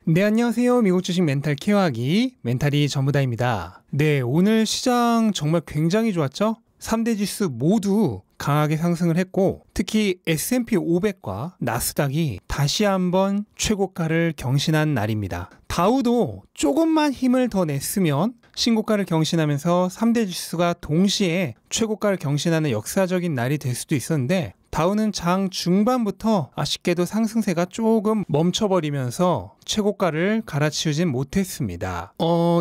네, 안녕하세요. 미국 주식 멘탈 케어하기 멘탈이 전부다입니다. 네, 오늘 시장 정말 굉장히 좋았죠? 3대 지수 모두 강하게 상승을 했고, 특히 S&P 500과 나스닥이 다시 한번 최고가를 경신한 날입니다. 다우도 조금만 힘을 더 냈으면 신고가를 경신하면서 3대 지수가 동시에 최고가를 경신하는 역사적인 날이 될 수도 있었는데, 다우는 장 중반부터 아쉽게도 상승세가 조금 멈춰버리면서 최고가를 갈아치우진 못했습니다.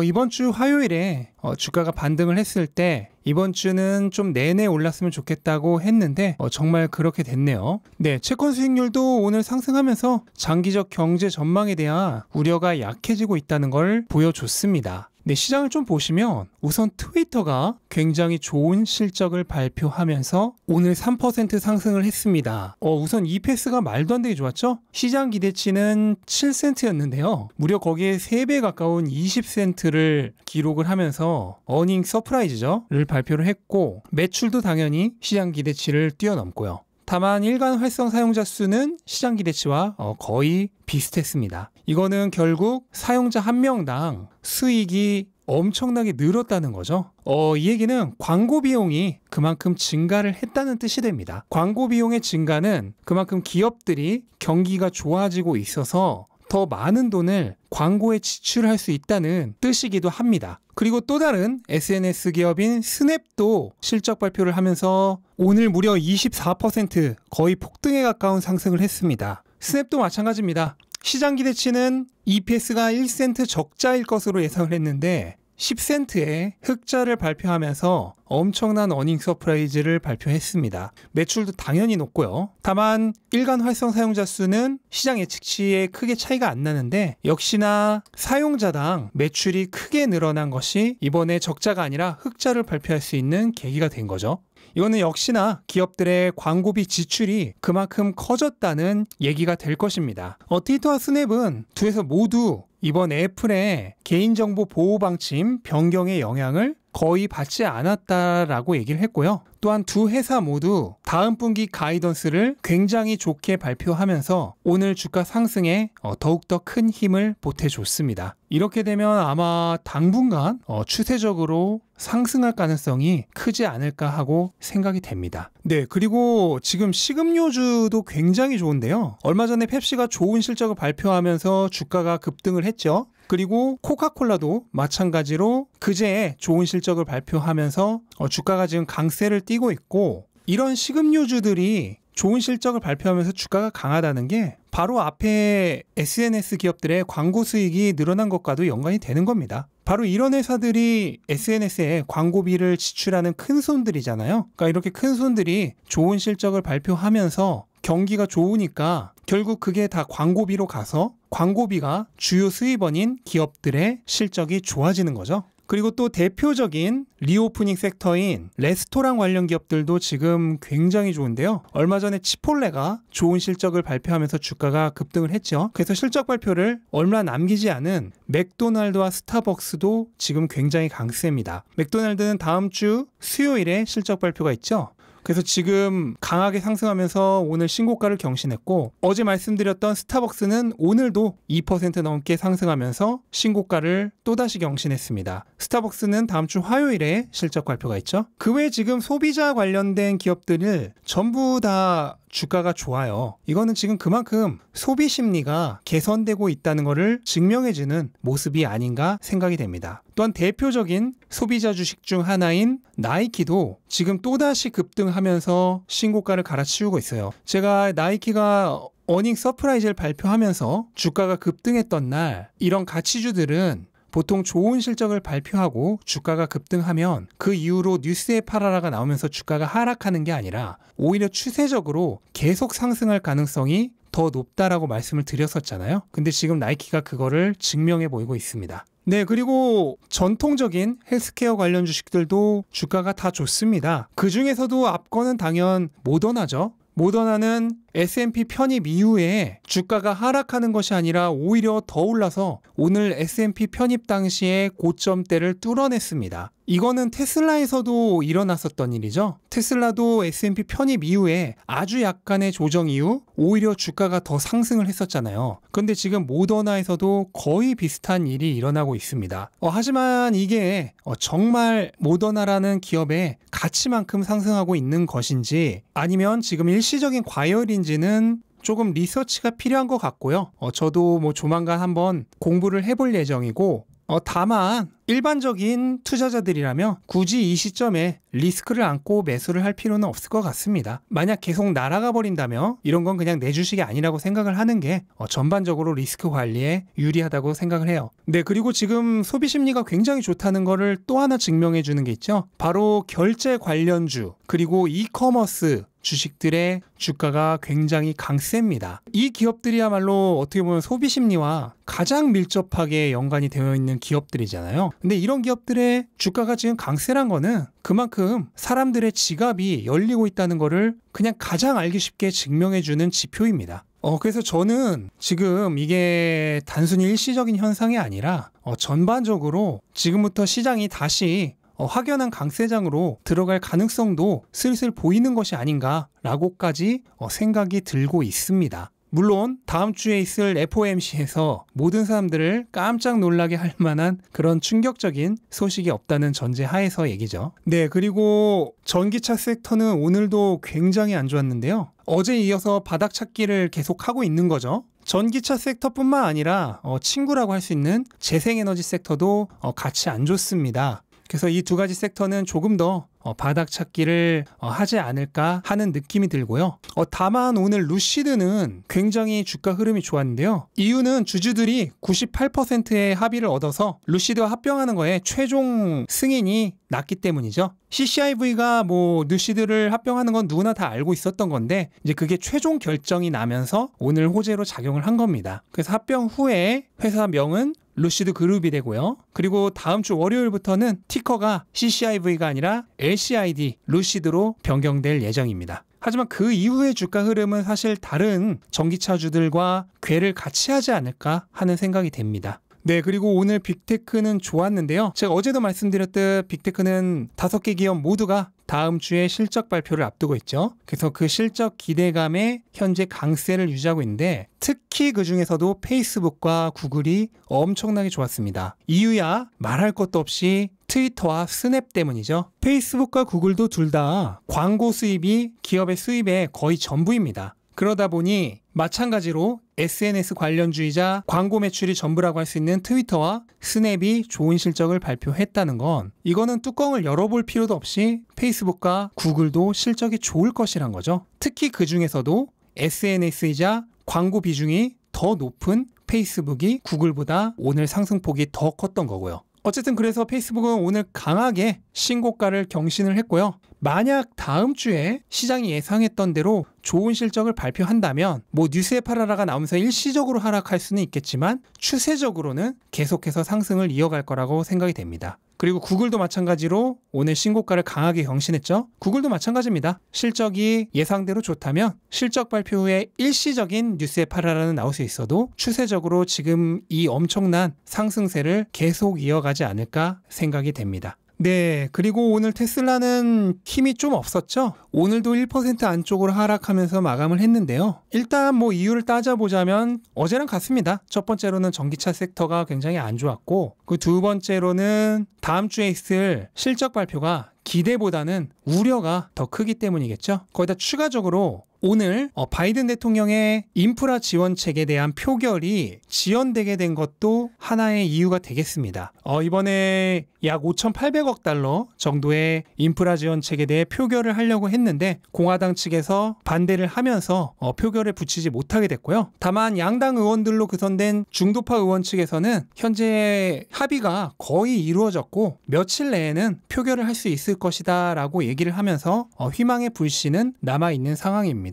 이번 주 화요일에 주가가 반등을 했을 때 이번 주는 좀 내내 올랐으면 좋겠다고 했는데 정말 그렇게 됐네요. 네, 채권 수익률도 오늘 상승하면서 장기적 경제 전망에 대한 우려가 약해지고 있다는 걸 보여줬습니다. 네, 시장을 좀 보시면 우선 트위터가 굉장히 좋은 실적을 발표하면서 오늘 3% 상승을 했습니다. 우선 EPS가 말도 안 되게 좋았죠? 시장 기대치는 7센트였는데요. 무려 거기에 3배 가까운 20센트를 기록을 하면서 어닝 서프라이즈죠?를 발표를 했고, 매출도 당연히 시장 기대치를 뛰어넘고요. 다만 일간 활성 사용자 수는 시장 기대치와 거의 비슷했습니다. 이거는 결국 사용자 한 명당 수익이 엄청나게 늘었다는 거죠. 이 얘기는 광고 비용이 그만큼 증가를 했다는 뜻이 됩니다. 광고 비용의 증가는 그만큼 기업들이 경기가 좋아지고 있어서 더 많은 돈을 광고에 지출할 수 있다는 뜻이기도 합니다. 그리고 또 다른 SNS 기업인 스냅도 실적 발표를 하면서 오늘 무려 24% 거의 폭등에 가까운 상승을 했습니다. 스냅도 마찬가지입니다. 시장 기대치는 EPS가 1센트 적자일 것으로 예상을 했는데 10센트의 흑자를 발표하면서 엄청난 어닝 서프라이즈를 발표했습니다. 매출도 당연히 높고요. 다만 일간 활성 사용자 수는 시장 예측치에 크게 차이가 안 나는데, 역시나 사용자당 매출이 크게 늘어난 것이 이번에 적자가 아니라 흑자를 발표할 수 있는 계기가 된 거죠. 이거는 역시나 기업들의 광고비 지출이 그만큼 커졌다는 얘기가 될 것입니다. 트위터와 스냅은 두 회사 모두 이번 애플의 개인정보 보호 방침 변경의 영향을 거의 받지 않았다라고 얘기를 했고요. 또한 두 회사 모두 다음 분기 가이던스를 굉장히 좋게 발표하면서 오늘 주가 상승에 더욱더 큰 힘을 보태줬습니다. 이렇게 되면 아마 당분간 추세적으로 상승할 가능성이 크지 않을까 하고 생각이 됩니다. 네, 그리고 지금 식음료주도 굉장히 좋은데요. 얼마 전에 펩시가 좋은 실적을 발표하면서 주가가 급등을 했죠. 그리고 코카콜라도 마찬가지로 그제 좋은 실적을 발표하면서 주가가 지금 강세를 띠고 있고, 이런 식음료주들이 좋은 실적을 발표하면서 주가가 강하다는 게 바로 앞에 SNS 기업들의 광고 수익이 늘어난 것과도 연관이 되는 겁니다. 바로 이런 회사들이 SNS에 광고비를 지출하는 큰 손들이잖아요. 그러니까 이렇게 큰 손들이 좋은 실적을 발표하면서 경기가 좋으니까 결국 그게 다 광고비로 가서 광고비가 주요 수입원인 기업들의 실적이 좋아지는 거죠. 그리고 또 대표적인 리오프닝 섹터인 레스토랑 관련 기업들도 지금 굉장히 좋은데요. 얼마 전에 치폴레가 좋은 실적을 발표하면서 주가가 급등을 했죠. 그래서 실적 발표를 얼마 남기지 않은 맥도날드와 스타벅스도 지금 굉장히 강세입니다. 맥도날드는 다음 주 수요일에 실적 발표가 있죠. 그래서 지금 강하게 상승하면서 오늘 신고가를 경신했고, 어제 말씀드렸던 스타벅스는 오늘도 2% 넘게 상승하면서 신고가를 또다시 경신했습니다. 스타벅스는 다음 주 화요일에 실적 발표가 있죠. 그 외에 지금 소비자 관련된 기업들을 전부 다 주가가 좋아요. 이거는 지금 그만큼 소비 심리가 개선되고 있다는 것을 증명해주는 모습이 아닌가 생각이 됩니다. 또한 대표적인 소비자 주식 중 하나인 나이키도 지금 또다시 급등하면서 신고가를 갈아치우고 있어요. 제가 나이키가 어닝 서프라이즈를 발표하면서 주가가 급등했던 날, 이런 가치주들은 보통 좋은 실적을 발표하고 주가가 급등하면 그 이후로 뉴스에 팔아라가 나오면서 주가가 하락하는 게 아니라 오히려 추세적으로 계속 상승할 가능성이 더 높다라고 말씀을 드렸었잖아요. 근데 지금 나이키가 그거를 증명해 보이고 있습니다. 네, 그리고 전통적인 헬스케어 관련 주식들도 주가가 다 좋습니다. 그 중에서도 앞거는 당연 모더나죠. 모더나는 S&P 편입 이후에 주가가 하락하는 것이 아니라 오히려 더 올라서 오늘 S&P 편입 당시의 고점대를 뚫어냈습니다. 이거는 테슬라에서도 일어났었던 일이죠. 테슬라도 S&P 편입 이후에 아주 약간의 조정 이후 오히려 주가가 더 상승을 했었잖아요. 그런데 지금 모더나에서도 거의 비슷한 일이 일어나고 있습니다. 하지만 이게 정말 모더나라는 기업의 가치만큼 상승하고 있는 것인지 아니면 지금 일시적인 과열인지는 조금 리서치가 필요한 것 같고요. 저도 뭐 조만간 한번 공부를 해볼 예정이고, 다만 일반적인 투자자들이라면 굳이 이 시점에 리스크를 안고 매수를 할 필요는 없을 것 같습니다. 만약 계속 날아가 버린다면 이런 건 그냥 내 주식이 아니라고 생각을 하는 게 전반적으로 리스크 관리에 유리하다고 생각을 해요. 네, 그리고 지금 소비 심리가 굉장히 좋다는 거를 또 하나 증명해 주는 게 있죠. 바로 결제 관련주 그리고 이커머스 주식들의 주가가 굉장히 강세입니다. 이 기업들이야말로 어떻게 보면 소비 심리와 가장 밀접하게 연관이 되어 있는 기업들이잖아요. 근데 이런 기업들의 주가가 지금 강세란 거는 그만큼 사람들의 지갑이 열리고 있다는 거를 그냥 가장 알기 쉽게 증명해주는 지표입니다. 그래서 저는 지금 이게 단순히 일시적인 현상이 아니라 전반적으로 지금부터 시장이 다시 확연한 강세장으로 들어갈 가능성도 슬슬 보이는 것이 아닌가라고까지 생각이 들고 있습니다. 물론 다음 주에 있을 FOMC에서 모든 사람들을 깜짝 놀라게 할 만한 그런 충격적인 소식이 없다는 전제 하에서 얘기죠. 네, 그리고 전기차 섹터는 오늘도 굉장히 안 좋았는데요. 어제 이어서 바닥 찾기를 계속하고 있는 거죠. 전기차 섹터뿐만 아니라 친구라고 할 수 있는 재생에너지 섹터도 같이 안 좋습니다. 그래서 이 두 가지 섹터는 조금 더 바닥 찾기를 하지 않을까 하는 느낌이 들고요. 다만 오늘 루시드는 굉장히 주가 흐름이 좋았는데요. 이유는 주주들이 98%의 합의를 얻어서 루시드와 합병하는 거에 최종 승인이 났기 때문이죠. CCIV가 뭐 루시드를 합병하는 건 누구나 다 알고 있었던 건데 이제 그게 최종 결정이 나면서 오늘 호재로 작용을 한 겁니다. 그래서 합병 후에 회사명은 루시드 그룹이 되고요. 그리고 다음 주 월요일부터는 티커가 CCIV가 아니라 LCID 루시드로 변경될 예정입니다. 하지만 그 이후의 주가 흐름은 사실 다른 전기차주들과 궤를 같이 하지 않을까 하는 생각이 됩니다. 네, 그리고 오늘 빅테크는 좋았는데요. 제가 어제도 말씀드렸듯 빅테크는 5개 기업 모두가 다음 주에 실적 발표를 앞두고 있죠. 그래서 그 실적 기대감에 현재 강세를 유지하고 있는데 특히 그 중에서도 페이스북과 구글이 엄청나게 좋았습니다. 이유야 말할 것도 없이 트위터와 스냅 때문이죠. 페이스북과 구글도 둘 다 광고 수입이 기업의 수입의 거의 전부입니다. 그러다 보니 마찬가지로 SNS 관련주이자 광고 매출이 전부라고 할 수 있는 트위터와 스냅이 좋은 실적을 발표했다는 건 이거는 뚜껑을 열어볼 필요도 없이 페이스북과 구글도 실적이 좋을 것이란 거죠. 특히 그 중에서도 SNS이자 광고 비중이 더 높은 페이스북이 구글보다 오늘 상승폭이 더 컸던 거고요. 어쨌든 그래서 페이스북은 오늘 강하게 신고가를 경신을 했고요. 만약 다음 주에 시장이 예상했던 대로 좋은 실적을 발표한다면 뭐 뉴스에 팔아라가 나오면서 일시적으로 하락할 수는 있겠지만 추세적으로는 계속해서 상승을 이어갈 거라고 생각이 됩니다. 그리고 구글도 마찬가지로 오늘 신고가를 강하게 경신했죠. 구글도 마찬가지입니다. 실적이 예상대로 좋다면 실적 발표 후에 일시적인 뉴스에 팔아라는 나올 수 있어도 추세적으로 지금 이 엄청난 상승세를 계속 이어가지 않을까 생각이 됩니다. 네, 그리고 오늘 테슬라는 힘이 좀 없었죠. 오늘도 1% 안쪽으로 하락하면서 마감을 했는데요. 일단 뭐 이유를 따져보자면 어제랑 같습니다. 첫 번째로는 전기차 섹터가 굉장히 안 좋았고 그 두 번째로는 다음 주에 있을 실적 발표가 기대보다는 우려가 더 크기 때문이겠죠. 거기다 추가적으로 오늘 바이든 대통령의 인프라 지원책에 대한 표결이 지연되게 된 것도 하나의 이유가 되겠습니다. 이번에 약 5,800억 달러 정도의 인프라 지원책에 대해 표결을 하려고 했는데 공화당 측에서 반대를 하면서 표결에 붙이지 못하게 됐고요. 다만 양당 의원들로 구성된 중도파 의원 측에서는 현재 합의가 거의 이루어졌고 며칠 내에는 표결을 할 수 있을 것이다 라고 얘기를 하면서 희망의 불씨는 남아있는 상황입니다.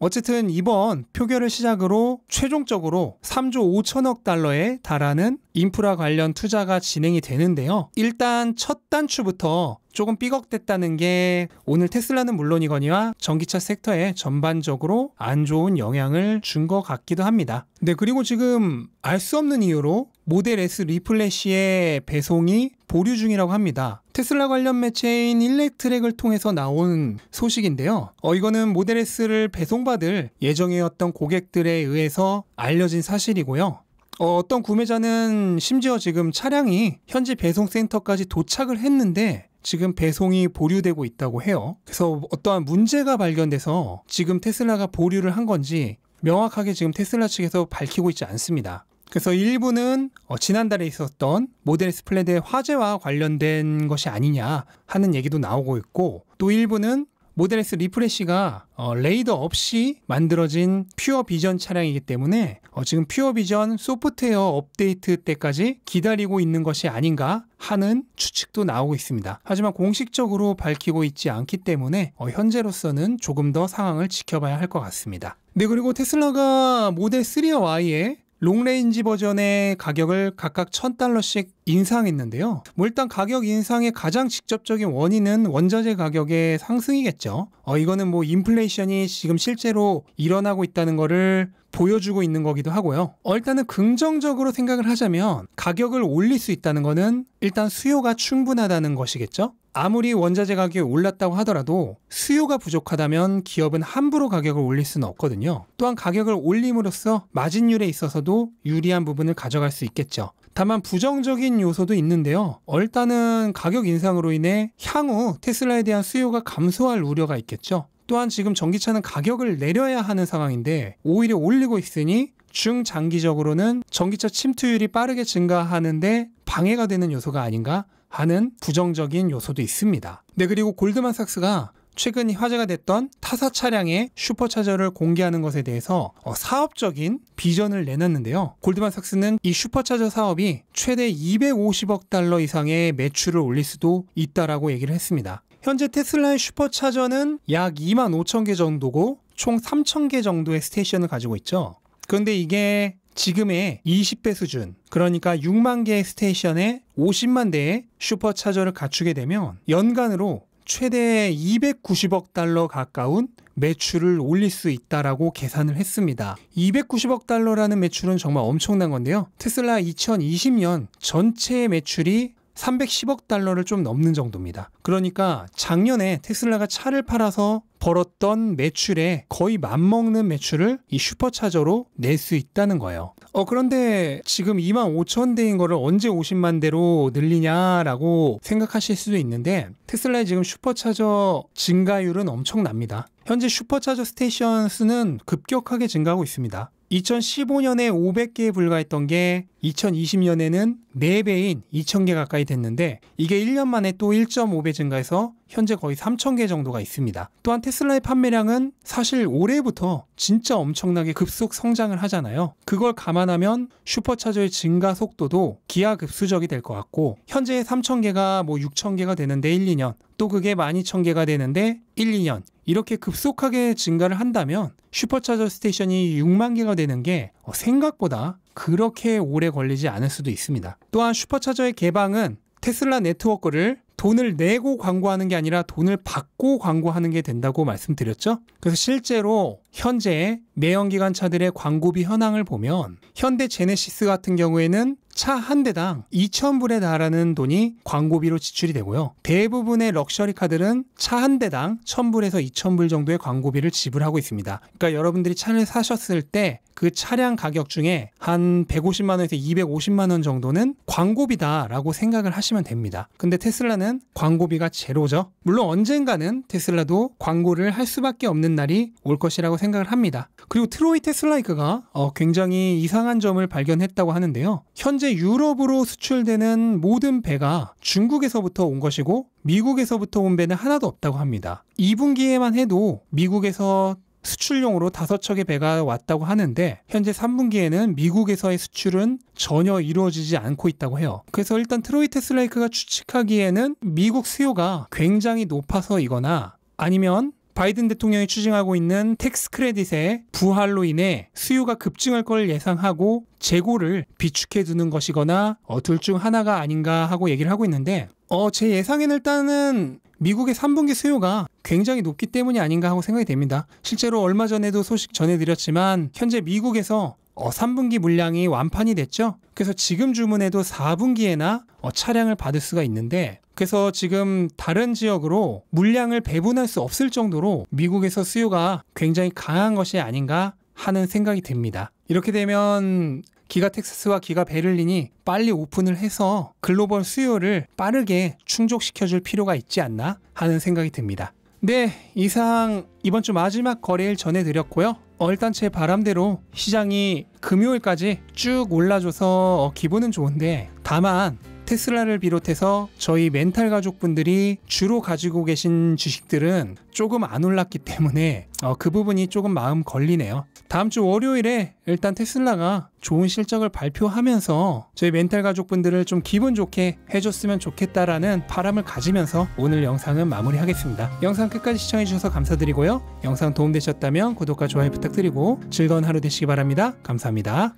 어쨌든 이번 표결을 시작으로 최종적으로 3조 5천억 달러에 달하는 인프라 관련 투자가 진행이 되는데요. 일단 첫 단추부터 조금 삐걱댔다는 게 오늘 테슬라는 물론이거니와 전기차 섹터에 전반적으로 안 좋은 영향을 준 것 같기도 합니다. 네, 그리고 지금 알 수 없는 이유로 모델 S 리플래시의 배송이 보류 중이라고 합니다. 테슬라 관련 매체인 일렉트랙을 통해서 나온 소식인데요. 이거는 모델 S를 배송받을 예정이었던 고객들에 의해서 알려진 사실이고요. 어떤 구매자는 심지어 지금 차량이 현지 배송센터까지 도착을 했는데 지금 배송이 보류되고 있다고 해요. 그래서 어떠한 문제가 발견돼서 지금 테슬라가 보류를 한 건지 명확하게 지금 테슬라 측에서 밝히고 있지 않습니다. 그래서 일부는 지난달에 있었던 모델 S 플랜의 화재와 관련된 것이 아니냐 하는 얘기도 나오고 있고, 또 일부는 모델 S 리프레시가 레이더 없이 만들어진 퓨어 비전 차량이기 때문에 지금 퓨어 비전 소프트웨어 업데이트 때까지 기다리고 있는 것이 아닌가 하는 추측도 나오고 있습니다. 하지만 공식적으로 밝히고 있지 않기 때문에 현재로서는 조금 더 상황을 지켜봐야 할 것 같습니다. 네, 그리고 테슬라가 모델 3와 Y의 롱레인지 버전의 가격을 각각 $1,000씩 인상했는데요. 일단 가격 인상의 가장 직접적인 원인은 원자재 가격의 상승이겠죠. 이거는 인플레이션이 지금 실제로 일어나고 있다는 거를 보여주고 있는 거기도 하고요. 일단은 긍정적으로 생각을 하자면 가격을 올릴 수 있다는 거는 일단 수요가 충분하다는 것이겠죠. 아무리 원자재 가격이 올랐다고 하더라도 수요가 부족하다면 기업은 함부로 가격을 올릴 수는 없거든요. 또한 가격을 올림으로써 마진율에 있어서도 유리한 부분을 가져갈 수 있겠죠. 다만 부정적인 요소도 있는데요. 일단은 가격 인상으로 인해 향후 테슬라에 대한 수요가 감소할 우려가 있겠죠. 또한 지금 전기차는 가격을 내려야 하는 상황인데 오히려 올리고 있으니 중장기적으로는 전기차 침투율이 빠르게 증가하는데 방해가 되는 요소가 아닌가 하는 부정적인 요소도 있습니다. 네, 그리고 골드만삭스가 최근 화제가 됐던 타사 차량의 슈퍼차저를 공개하는 것에 대해서 사업적인 비전을 내놨는데요. 골드만삭스는 이 슈퍼차저 사업이 최대 $250억 이상의 매출을 올릴 수도 있다라고 얘기를 했습니다. 현재 테슬라의 슈퍼차저는 약 25,000개 정도고 총 3,000개 정도의 스테이션을 가지고 있죠. 그런데 이게 지금의 20배 수준, 그러니까 6만 개의 스테이션에 50만 대의 슈퍼차저를 갖추게 되면 연간으로 최대 $290억 가까운 매출을 올릴 수 있다라고 계산을 했습니다. $290억 매출은 정말 엄청난 건데요. 테슬라 2020년 전체 매출이 $310억 좀 넘는 정도입니다. 그러니까 작년에 테슬라가 차를 팔아서 벌었던 매출에 거의 맞먹는 매출을 이 슈퍼차저로 낼 수 있다는 거예요. 그런데 지금 25,000대인 거를 언제 50만 대로 늘리냐라고 생각하실 수도 있는데 테슬라의 지금 슈퍼차저 증가율은 엄청납니다. 현재 슈퍼차저 스테이션 수는 급격하게 증가하고 있습니다. 2015년에 500개에 불과했던 게 2020년에는 4배인 2,000개 가까이 됐는데 이게 1년 만에 또 1.5배 증가해서 현재 거의 3,000개 정도가 있습니다. 또한 테슬라의 판매량은 사실 올해부터 진짜 엄청나게 급속 성장을 하잖아요. 그걸 감안하면 슈퍼차저의 증가 속도도 기하급수적이 될 것 같고 현재 3,000개가 6,000개가 되는데 1, 2년, 또 그게 12,000개가 되는데 1, 2년 이렇게 급속하게 증가를 한다면 슈퍼차저 스테이션이 6만 개가 되는 게 생각보다 그렇게 오래 걸리지 않을 수도 있습니다. 또한 슈퍼차저의 개방은 테슬라 네트워크를 돈을 내고 광고하는 게 아니라 돈을 받고 광고하는 게 된다고 말씀드렸죠. 그래서 실제로 현재 내연기관차들의 광고비 현황을 보면 현대 제네시스 같은 경우에는 차 한 대당 2,000불에 달하는 돈이 광고비로 지출이 되고요. 대부분의 럭셔리 카들은 차 한 대당 1,000불에서 2,000불 정도의 광고비를 지불하고 있습니다. 그러니까 여러분들이 차를 사셨을 때 그 차량 가격 중에 한 150만 원에서 250만 원 정도는 광고비다라고 생각을 하시면 됩니다. 근데 테슬라는 광고비가 제로죠. 물론 언젠가는 테슬라도 광고를 할 수밖에 없는 날이 올 것이라고 생각을 합니다. 그리고 트로이 테슬라이크가 굉장히 이상한 점을 발견했다고 하는데요. 현재 유럽으로 수출되는 모든 배가 중국에서부터 온 것이고 미국에서부터 온 배는 하나도 없다고 합니다. 2분기에만 해도 미국에서 수출용으로 5척의 배가 왔다고 하는데 현재 3분기에는 미국에서의 수출은 전혀 이루어지지 않고 있다고 해요. 그래서 일단 트로이 테슬라이크가 추측하기에는 미국 수요가 굉장히 높아서이거나 아니면 바이든 대통령이 추진하고 있는 텍스 크레딧의 부활로 인해 수요가 급증할 걸 예상하고 재고를 비축해 두는 것이거나 둘 중 하나가 아닌가 하고 얘기를 하고 있는데 제 예상에는 일단은 미국의 3분기 수요가 굉장히 높기 때문이 아닌가 하고 생각이 됩니다. 실제로 얼마 전에도 소식 전해드렸지만 현재 미국에서 3분기 물량이 완판이 됐죠. 그래서 지금 주문해도 4분기에나 차량을 받을 수가 있는데, 그래서 지금 다른 지역으로 물량을 배분할 수 없을 정도로 미국에서 수요가 굉장히 강한 것이 아닌가 하는 생각이 듭니다. 이렇게 되면 기가 텍사스와 기가 베를린이 빨리 오픈을 해서 글로벌 수요를 빠르게 충족시켜줄 필요가 있지 않나 하는 생각이 듭니다. 네, 이상 이번 주 마지막 거래일 전해드렸고요. 일단 제 바람대로 시장이 금요일까지 쭉 올라줘서 기분은 좋은데, 다만 테슬라를 비롯해서 저희 멘탈 가족분들이 주로 가지고 계신 주식들은 조금 안 올랐기 때문에 그 부분이 조금 마음 걸리네요. 다음 주 월요일에 일단 테슬라가 좋은 실적을 발표하면서 저희 멘탈 가족분들을 좀 기분 좋게 해줬으면 좋겠다라는 바람을 가지면서 오늘 영상은 마무리하겠습니다. 영상 끝까지 시청해주셔서 감사드리고요. 영상 도움되셨다면 구독과 좋아요 부탁드리고 즐거운 하루 되시기 바랍니다. 감사합니다.